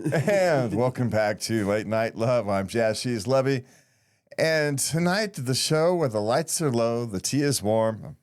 And welcome back to Late Night Love. I'm Jazz. She's Levy. And tonight, the show where the lights are low, the tea is warm.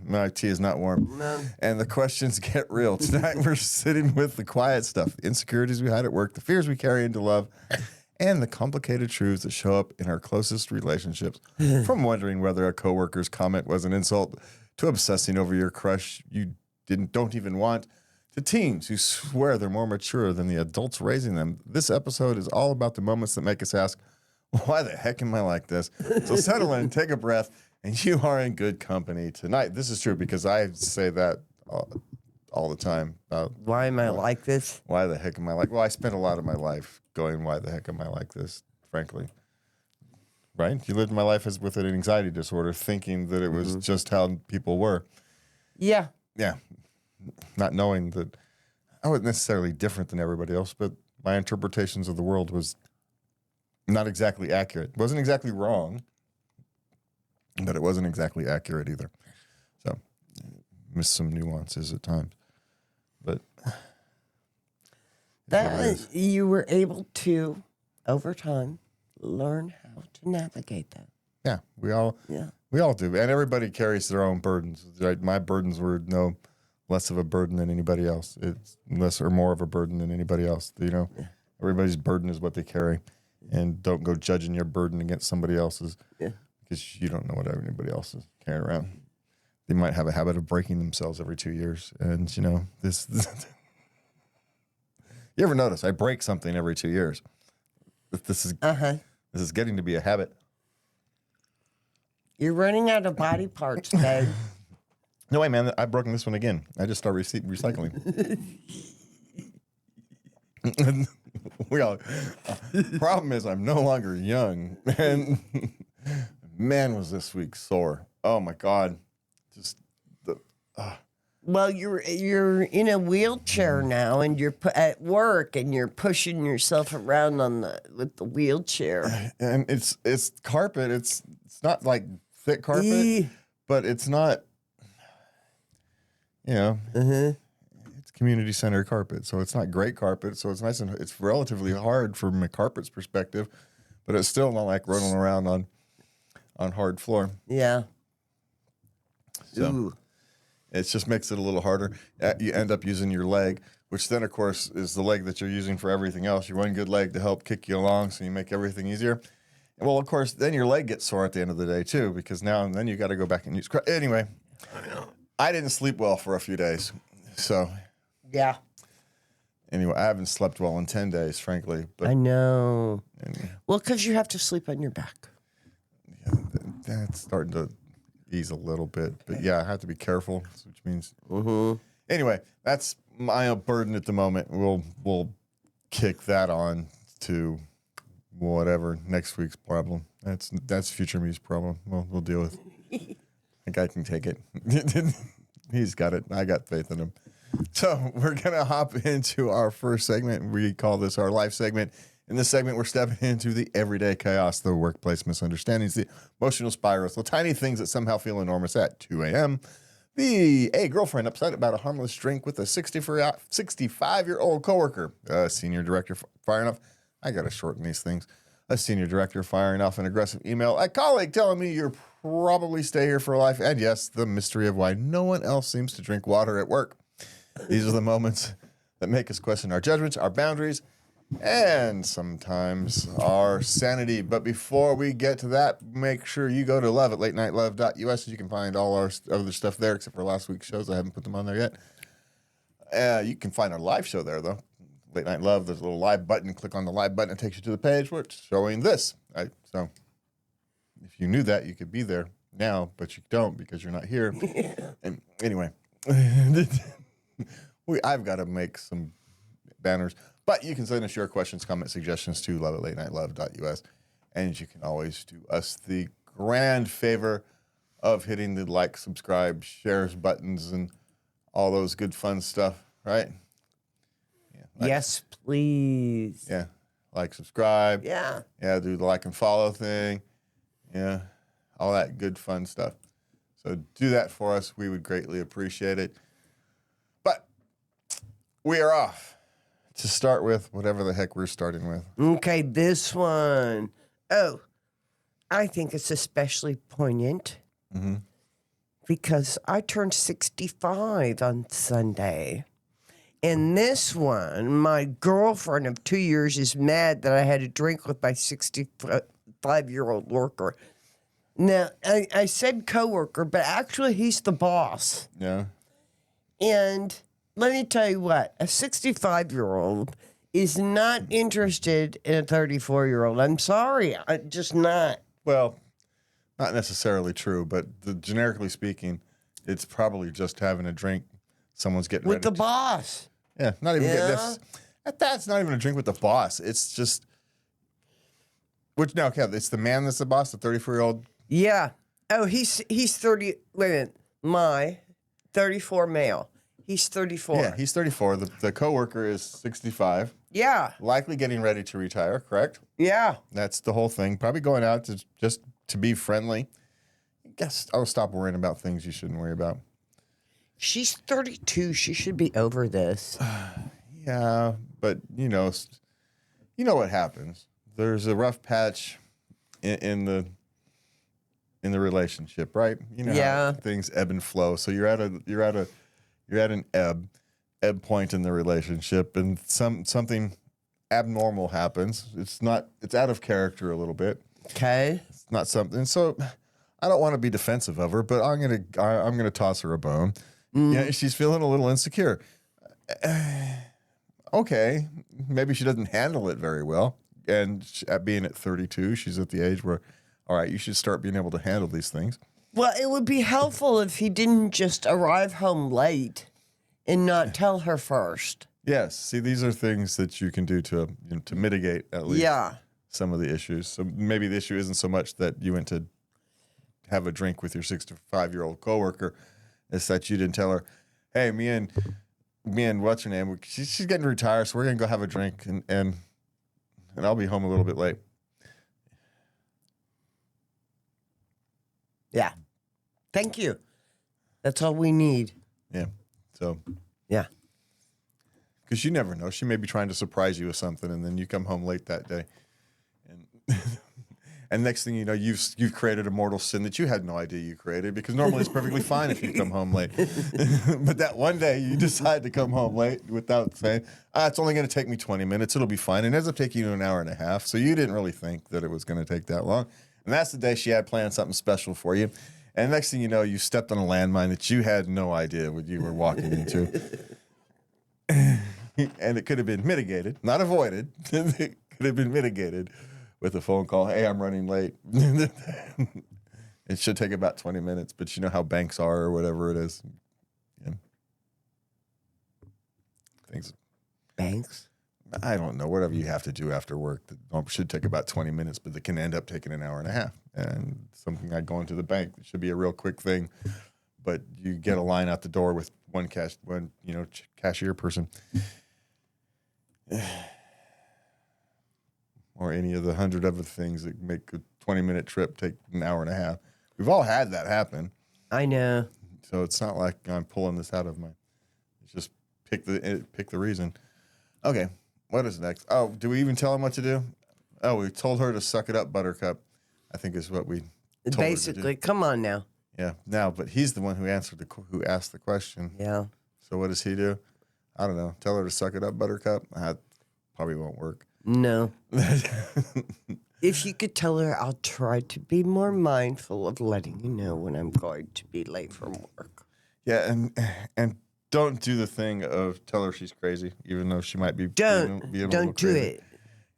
My tea is not warm. No. And the questions get real. Tonight, we're sitting with the quiet stuff, the insecurities we hide at work, the fears we carry into love, and the complicated truths that show up in our closest relationships. From wondering whether a coworker's comment was an insult, to obsessing over your crush you don't even want, to teens who swear they're more mature than the adults raising them. This episode is all about the moments that make us ask, why the heck am I like this? So settle in, take a breath, and you are in good company tonight. This is true because I say that all the time. Why am I like this? Why the heck am I like? Well, I spent a lot of my life going, why the heck am I like this, frankly. Right? You lived my life as with an anxiety disorder, thinking that it was just how people were. Yeah. Yeah. Not knowing that I wasn't necessarily different than everybody else, but my interpretations of the world was not exactly accurate. It wasn't exactly wrong, but it wasn't exactly accurate either. So, missed some nuances at times. But that you were able to, over time, learn how to navigate that. yeah, we all do. And everybody carries their own burdens. Right? My burdens were no less of a burden than anybody else. It's less or more of a burden than anybody else. You know, everybody's burden is what they carry. And don't go judging your burden against somebody else's because you don't know what anybody else is carrying around. They might have a habit of breaking themselves every 2 years. And, you know, this you ever notice I break something every 2 years? This is getting to be a habit. You're running out of body parts, babe. No way, man. I've broken this one again. I just start recycling. Problem is, I'm no longer young. And man, was this week sore. Oh, my God. Well, you're in a wheelchair now, and you're at work, and you're pushing yourself around with the wheelchair. And it's carpet. It's not like thick carpet, but it's not, you know, it's community center carpet. So it's not great carpet. So it's nice and it's relatively hard from a carpet's perspective, but it's still not like rolling around on hard floor. Yeah. So it just makes it a little harder. You end up using your leg, which then, of course, is the leg that you're using for everything else. Your one good leg to help kick you along so you make everything easier. Well, of course, then your leg gets sore at the end of the day, too, because now and then you got to go back and use... Anyway, I didn't sleep well for a few days. So, yeah. Anyway, I haven't slept well in 10 days, frankly. But I know. Well, because you have to sleep on your back. Yeah, that's starting to ease a little bit. But yeah, I have to be careful, which means... Anyway, that's my burden at the moment. We'll kick that on to whatever next week's problem. That's future me's problem. We'll deal with. I think I can take it. He's got it. I got faith in him. So we're gonna hop into our first segment. We call this our life segment. In this segment, we're stepping into the everyday chaos, the workplace misunderstandings, the emotional spirals, the tiny things that somehow feel enormous at 2 a.m. A girlfriend upset about a harmless drink with a 65-year-old coworker. A senior director firing off. I got to shorten these things. A senior director firing off an aggressive email. A colleague telling me you'll probably stay here for life. And yes, the mystery of why no one else seems to drink water at work. These are the moments that make us question our judgments, our boundaries, and sometimes our sanity. But before we get to that, make sure you go to love at latenightLove.us. You can find all our other stuff there, except for last week's shows. I haven't put them on there yet. You can find our live show there, though. Late Night Love, there's a little live button. Click on the live button. It takes you to the page where it's showing this. Right? So if you knew that, you could be there now, but you don't because you're not here. And anyway, I've got to make some banners. But you can send us your questions, comments, suggestions to love at latenightLove.us. And you can always do us the grand favor of hitting the like, subscribe, shares buttons, and all those good fun stuff, right? Yeah, Yes, please. Yeah. Like, subscribe. Yeah. Yeah, do the like and follow thing. Yeah. All that good fun stuff. So do that for us. We would greatly appreciate it. But we are off to start with, whatever the heck we're starting with. Okay, this one. Oh, I think it's especially poignant because I turned 65 on Sunday. And this one, my girlfriend of 2 years is mad that I had a drink with my 65-year-old worker. Now, I said coworker, but actually he's the boss. Yeah. And let me tell you what, a 65-year-old is not interested in a 34-year-old. I'm sorry, I'm just not. Well, not necessarily true, but generically speaking, it's probably just having a drink. Someone's getting With ready the to- boss. Yeah, not even Yeah. this. That's not even a drink with the boss. It's just it's the man that's the boss, the 34-year-old. Yeah. Oh, he's 30. Wait a minute. My 34 male. He's 34. Yeah, he's 34. The coworker is 65, Yeah. likely getting ready to retire, correct? Yeah. That's the whole thing. Probably going out to just to be friendly. I guess I'll stop worrying about things you shouldn't worry about. She's 32. She should be over this. Yeah, but you know what happens. There's a rough patch in the relationship, right? You know Yeah. how things ebb and flow. So you're at an ebb point in the relationship, and something abnormal happens. It's out of character a little bit. Okay. It's not something. So I don't want to be defensive of her, but I'm gonna toss her a bone. Yeah, she's feeling a little insecure. Okay, maybe she doesn't handle it very well, and being at 32, she's at the age where, all right, you should start being able to handle these things. Well, it would be helpful if he didn't just arrive home late and not tell her first. Yes, see, these are things that you can do to mitigate at least some of the issues. So maybe the issue isn't so much that you went to have a drink with your 65-year-old coworker, it's that you didn't tell her, hey, me and what's her name? She's getting retired, so we're gonna go have a drink, and I'll be home a little bit late. Yeah. Thank you. That's all we need. Yeah. So, Yeah. because you never know, she may be trying to surprise you with something, and then you come home late that day, and and next thing you know, you've created a mortal sin that you had no idea you created, because normally it's perfectly fine if you come home late, but that one day you decide to come home late without saying, it's only going to take me 20 minutes, it'll be fine, and it ends up taking you an hour and a half. So you didn't really think that it was going to take that long, and that's the day she had planned something special for you. And next thing you know, you stepped on a landmine that you had no idea what you were walking into. And it could have been mitigated, not avoided. It could have been mitigated with a phone call. Hey, I'm running late. It should take about 20 minutes, but you know how banks are or whatever it is. Yeah. Things. Banks? I don't know, whatever you have to do after work that should take about 20 minutes, but that can end up taking an hour and a half. And something like going to the bank, it should be a real quick thing, but you get a line out the door with one cashier person. Or any of the 100 other things that make a 20-minute trip take an hour and a half. We've all had that happen. I know. So it's not like I'm pulling this out of my. It's just pick the reason. Okay, what is next? Oh, do we even tell him what to do? Oh, we told her to suck it up, Buttercup. I think is what we told Basically, her to do. come on now. Yeah, now, but he's the one who asked the question. Yeah. So what does he do? I don't know. Tell her to suck it up, Buttercup. That probably won't work. No. If you could tell her, I'll try to be more mindful of letting you know when I'm going to be late from work. Yeah, and don't do the thing of tell her she's crazy, even though she might be. Don't be a little do crazy.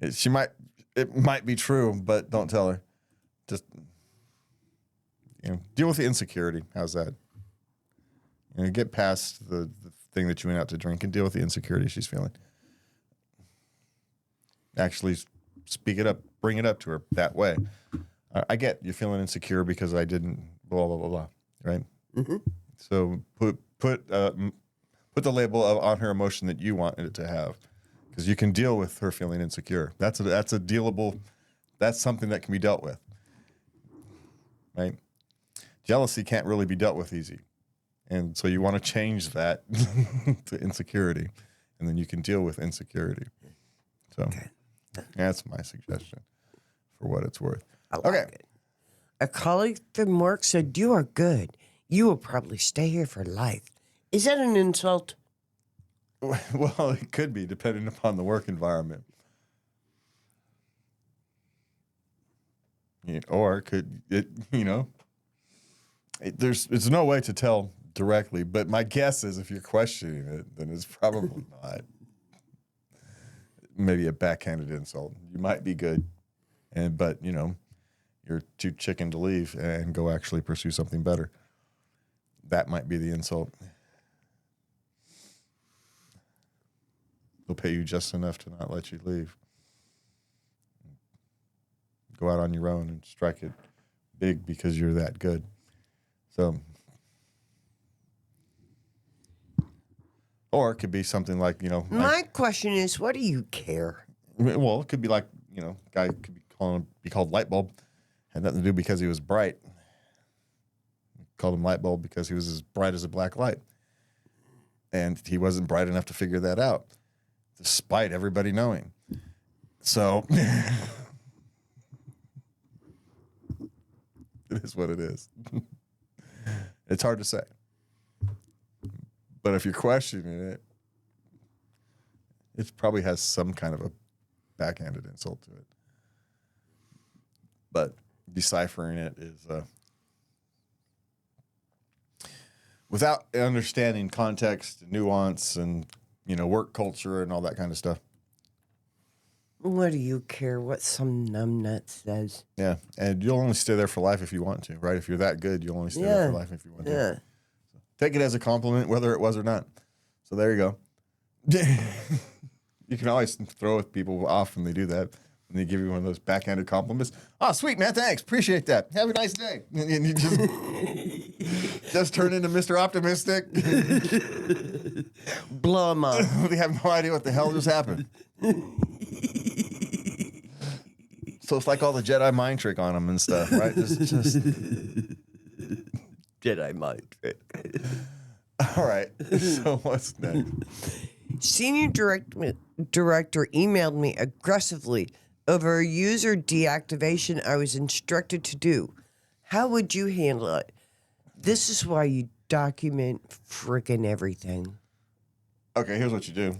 it. It might be true, but don't tell her. Just deal with the insecurity. How's that? Get past the thing that you went out to drink and deal with the insecurity she's feeling. Actually, speak it up, bring it up to her that way. I get you're feeling insecure because I didn't blah blah blah blah, right? Mm-hmm. So put the label on her emotion that you want it to have, because you can deal with her feeling insecure. That's a dealable. That's something that can be dealt with, right? Jealousy can't really be dealt with easy, and so you want to change that to insecurity, and then you can deal with insecurity. So that's my suggestion for what it's worth. I like it. A colleague from work said, "You are good. You will probably stay here for life." Is that an insult? Well, it could be depending upon the work environment. Or could it, there's no way to tell directly, but my guess is if you're questioning it, then it's probably not. Maybe a backhanded insult. You might be good, but you're too chicken to leave and go actually pursue something better. That might be the insult. They'll pay you just enough to not let you leave. Go out on your own and strike it big because you're that good. So, or it could be something like, My question is, what do you care? Well, it could be like, guy could be called light bulb. Had nothing to do because he was bright. Called him light bulb because he was as bright as a black light. And he wasn't bright enough to figure that out, despite everybody knowing. So it is what it is. It's hard to say. But if you're questioning it, it probably has some kind of a backhanded insult to it. But deciphering it is without understanding context, nuance, and work culture and all that kind of stuff. What do you care what some numbnut says? Yeah, and you'll only stay there for life if you want to, right? If you're that good, you'll only stay there for life if you want to. Yeah. So take it as a compliment, whether it was or not. So there you go. You can always throw with people off when they do that. And they give you one of those backhanded compliments. Oh, sweet, man. Thanks. Appreciate that. Have a nice day. And you just turn into Mr. Optimistic. Blow them up. They have no idea what the hell just happened. So it's like all the Jedi mind trick on them and stuff, right? Just Jedi mind trick. All right. So what's next? Senior director emailed me aggressively over a user deactivation I was instructed to do. How would you handle it? This is why you document freaking everything. Okay, here's what you do.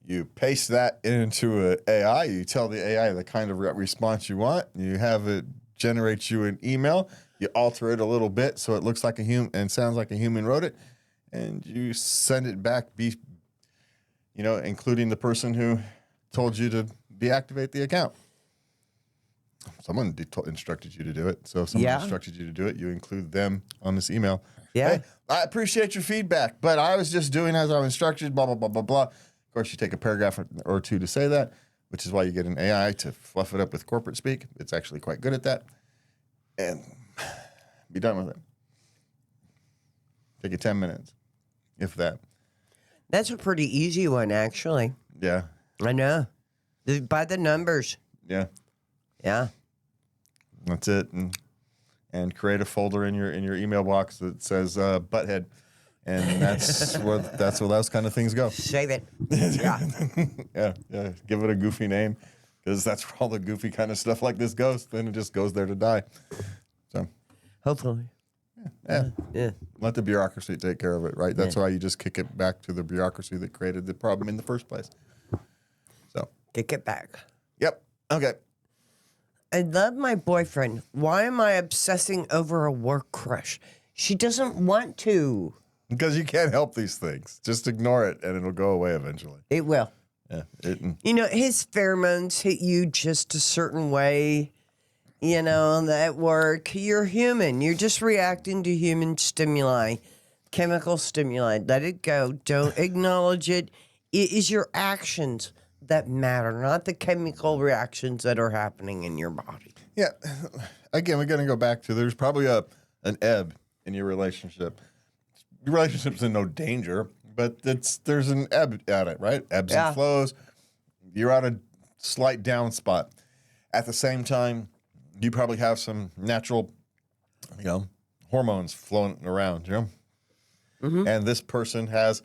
You paste that into an AI. You tell the AI the kind of response you want. You have it generate you an email. You alter it a little bit so it looks like a human and sounds like a human wrote it. And you send it back, including the person who told you to deactivate the account. Someone instructed you to do it. So if someone instructed you to do it, you include them on this email. Yeah. Hey, I appreciate your feedback, but I was just doing as I was instructed, blah, blah, blah, blah, blah. Of course, you take a paragraph or two to say that, which is why you get an AI to fluff it up with corporate speak. It's actually quite good at that. And be done with it. Take you 10 minutes, if that. That's a pretty easy one, actually. Yeah. I know. By the numbers. Yeah. Yeah. That's it. And create a folder in your email box that says butthead. And that's where those kind of things go. Save it. Yeah. Yeah. Give it a goofy name because that's where all the goofy kind of stuff like this goes. Then it just goes there to die. So Hopefully. Yeah. Yeah. Let the bureaucracy take care of it, right? That's why you just kick it back to the bureaucracy that created the problem in the first place. So Kick it back. Yep. Okay. I love my boyfriend. Why am I obsessing over a work crush? She doesn't want to. Because you can't help these things. Just ignore it and it'll go away eventually. It will. Yeah. His pheromones hit you just a certain way. At work, you're human. You're just reacting to human stimuli, chemical stimuli. Let it go. Don't acknowledge it. It is your actions that matter, not the chemical reactions that are happening in your body. Yeah. Again, we're going to go back to there's probably an ebb in your relationship. Your relationship's in no danger, but there's an ebb at it, right? Ebbs and flows. You're at a slight down spot. At the same time, you probably have some natural, hormones flowing around, Mm-hmm. And this person has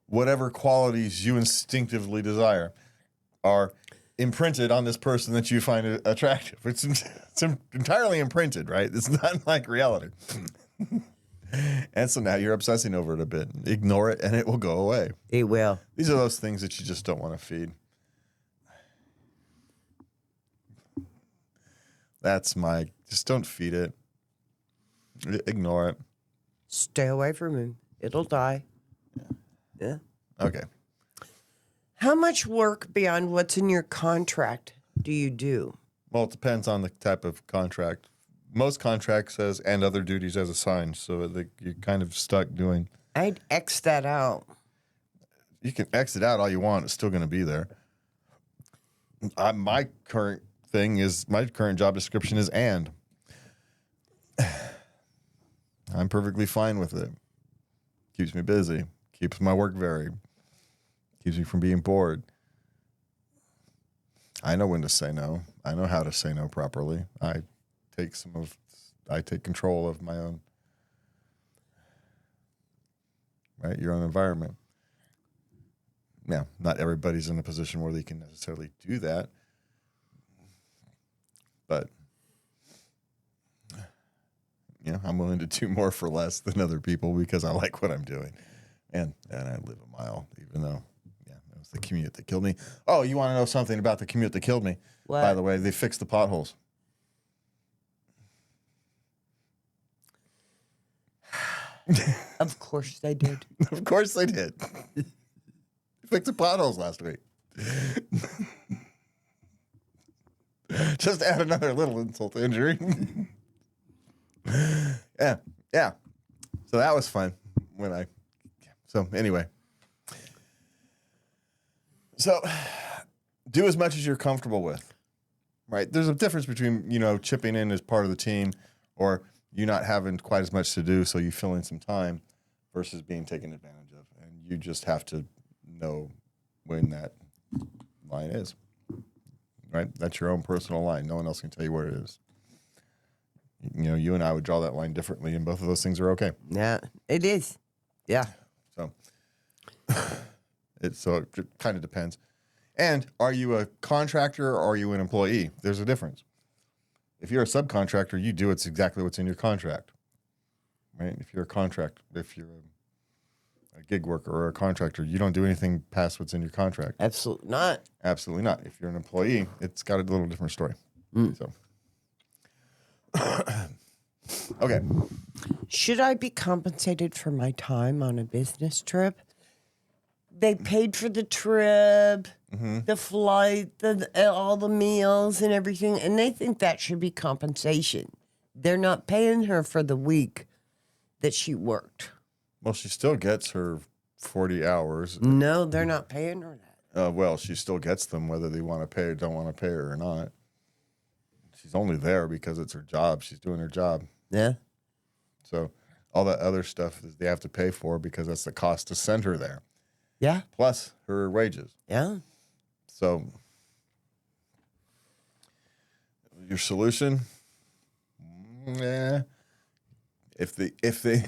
whatever qualities you instinctively desire are imprinted on this person that you find attractive. It's entirely imprinted, right? It's not like reality. And so now you're obsessing over it a bit. Ignore it and it will go away. It will. These are those things that you just don't want to feed. Just don't feed it. Ignore it. Stay away from him. It'll die. Yeah. Okay. How much work beyond what's in your contract do you do? Well, it depends on the type of contract. Most contract says, and other duties as assigned. So you're kind of stuck doing. I'd X that out. You can X it out all you want. It's still going to be there. My current job description is and. I'm perfectly fine with it. Keeps me busy. Keeps my work varied. Keeps me from being bored. I know when to say no. I know how to say no properly. I take control of my own, right? Your own environment. Now, not everybody's in a position where they can necessarily do that. But, I'm willing to do more for less than other people because I like what I'm doing. And I live a mile, even though, it was the commute that killed me. Oh, you want to know something about the commute that killed me? What? By the way, they fixed the potholes. Of course they did. Of course they did. Fixed the potholes last week. Just add another little insult to injury. Yeah. So that was fun So anyway. So do as much as you're comfortable with, right? There's a difference between, chipping in as part of the team or you not having quite as much to do, so you fill in some time versus being taken advantage of. And you just have to know when that line is, right? That's your own personal line. No one else can tell you where it is. You and I would draw that line differently, and both of those things are okay. Yeah, it is. Yeah. So it kind of depends. And are you a contractor or are you an employee? There's a difference. If you're a subcontractor, you do exactly what's in your contract, right? If you're a gig worker or a contractor, you don't do anything past what's in your contract. Absolutely not. Absolutely not. If you're an employee, it's got a little different story. So, okay. Should I be compensated for my time on a business trip? They paid for the trip, the flight, all the meals and everything, and they think that should be compensation. They're not paying her for the week that she worked. Well, she still gets her 40 hours. No, they're not paying her that. Well, she still gets them whether they want to pay or don't want to pay her or not. She's only there because it's her job. She's doing her job. Yeah. So all that other stuff is they have to pay for because that's the cost to send her there. Yeah. Plus her wages. Yeah. So your solution? If they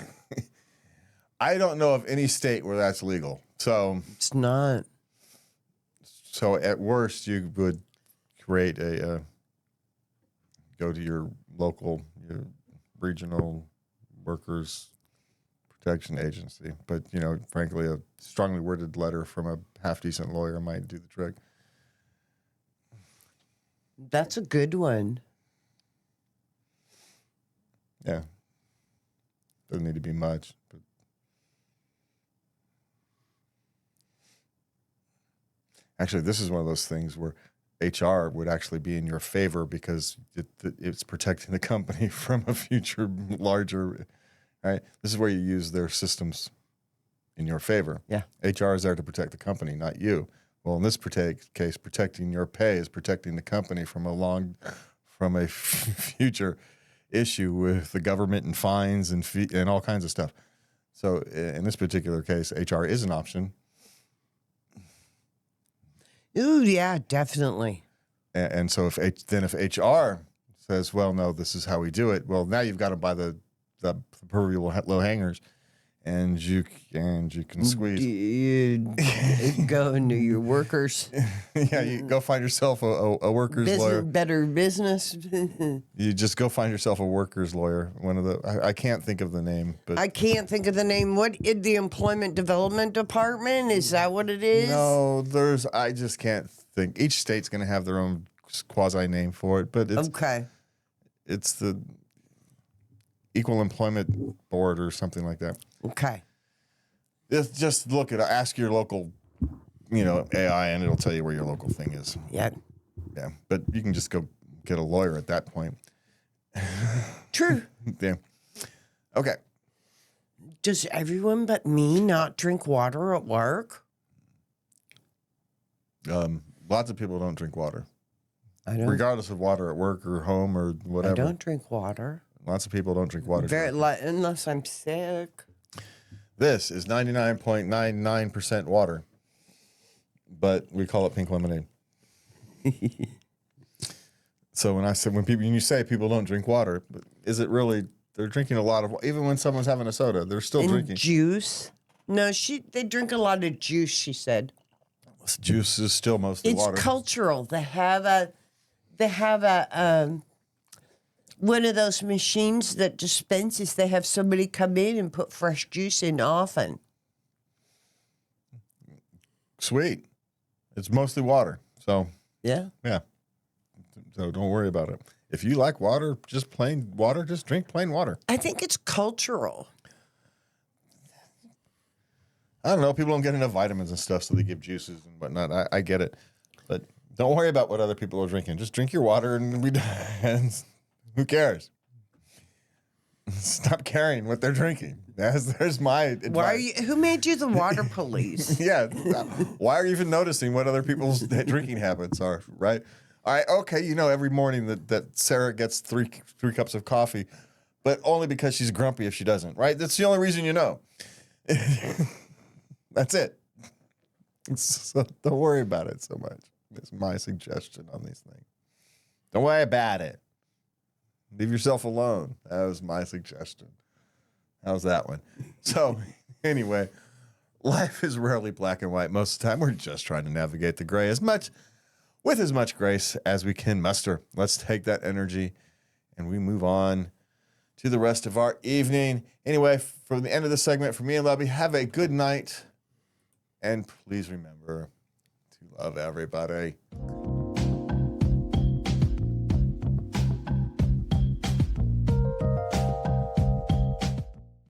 I don't know of any state where that's legal. So It's not. So at worst you would create go to your local, your regional workers protection agency. But, frankly, a strongly worded letter from a half-decent lawyer might do the trick. That's a good one. Yeah. Doesn't need to be much. But actually, this is one of those things where HR would actually be in your favor because it's protecting the company from a future larger, right? This is where you use their systems in your favor. Yeah. HR is there to protect the company, not you. Well, in this case, protecting your pay is protecting the company from a future issue with the government and fines and all kinds of stuff. So in this particular case, HR is an option. Ooh, yeah, definitely. And so if HR says, well, no, this is how we do it, well, now you've got to buy the proverbial low hangers and you can squeeze. You go into your workers. Yeah, you go find yourself a workers lawyer. Better business. You just go find yourself a workers lawyer. One of the I can't think of the name, but I can't think of the name. What is the Employment Development Department? Is that what it is? no, I just can't think. Each state's going to have their own quasi name for it, but Okay. it's the Equal Employment Board or something like that. Okay. Just ask your local, AI, and it'll tell you where your local thing is. Yeah. Yeah, but you can just go get a lawyer at that point. True. Yeah. Okay. Does everyone but me not drink water at work? Lots of people don't drink water, I don't. regardless of water at work or home or whatever. I don't drink water. Lots of people don't drink water. Unless I'm sick. This is 99.99% water, but we call it pink lemonade. So when you say people don't drink water, but is it really? They're drinking a lot of. Even when someone's having a soda, they're still drinking Juice. No, they drink a lot of juice. She said. Juice is still mostly water. It's cultural. They have a one of those machines that dispenses. They have somebody come in and put fresh juice in often. Sweet. It's mostly water. So Yeah. yeah. So don't worry about it. If you like water, just plain water, just drink plain water. I think it's cultural. I don't know. People don't get enough vitamins and stuff, so they give juices and whatnot. I get it. But don't worry about what other people are drinking. Just drink your water and who cares? Stop caring what they're drinking. There's my advice. Who made you the water police? Yeah. Why are you even noticing what other people's drinking habits are, right? All right, okay, every morning that Sarah gets three cups of coffee, but only because she's grumpy if she doesn't, right? That's the only reason you know. That's it. So don't worry about it so much. That's my suggestion on these things. Don't worry about it. Leave yourself alone. That was my suggestion. How's that one? So anyway, life is rarely black and white. Most of the time, we're just trying to navigate the gray with as much grace as we can muster. Let's take that energy and we move on to the rest of our evening. Anyway, from the end of the segment, for me and Lubby, have a good night. And please remember to love everybody.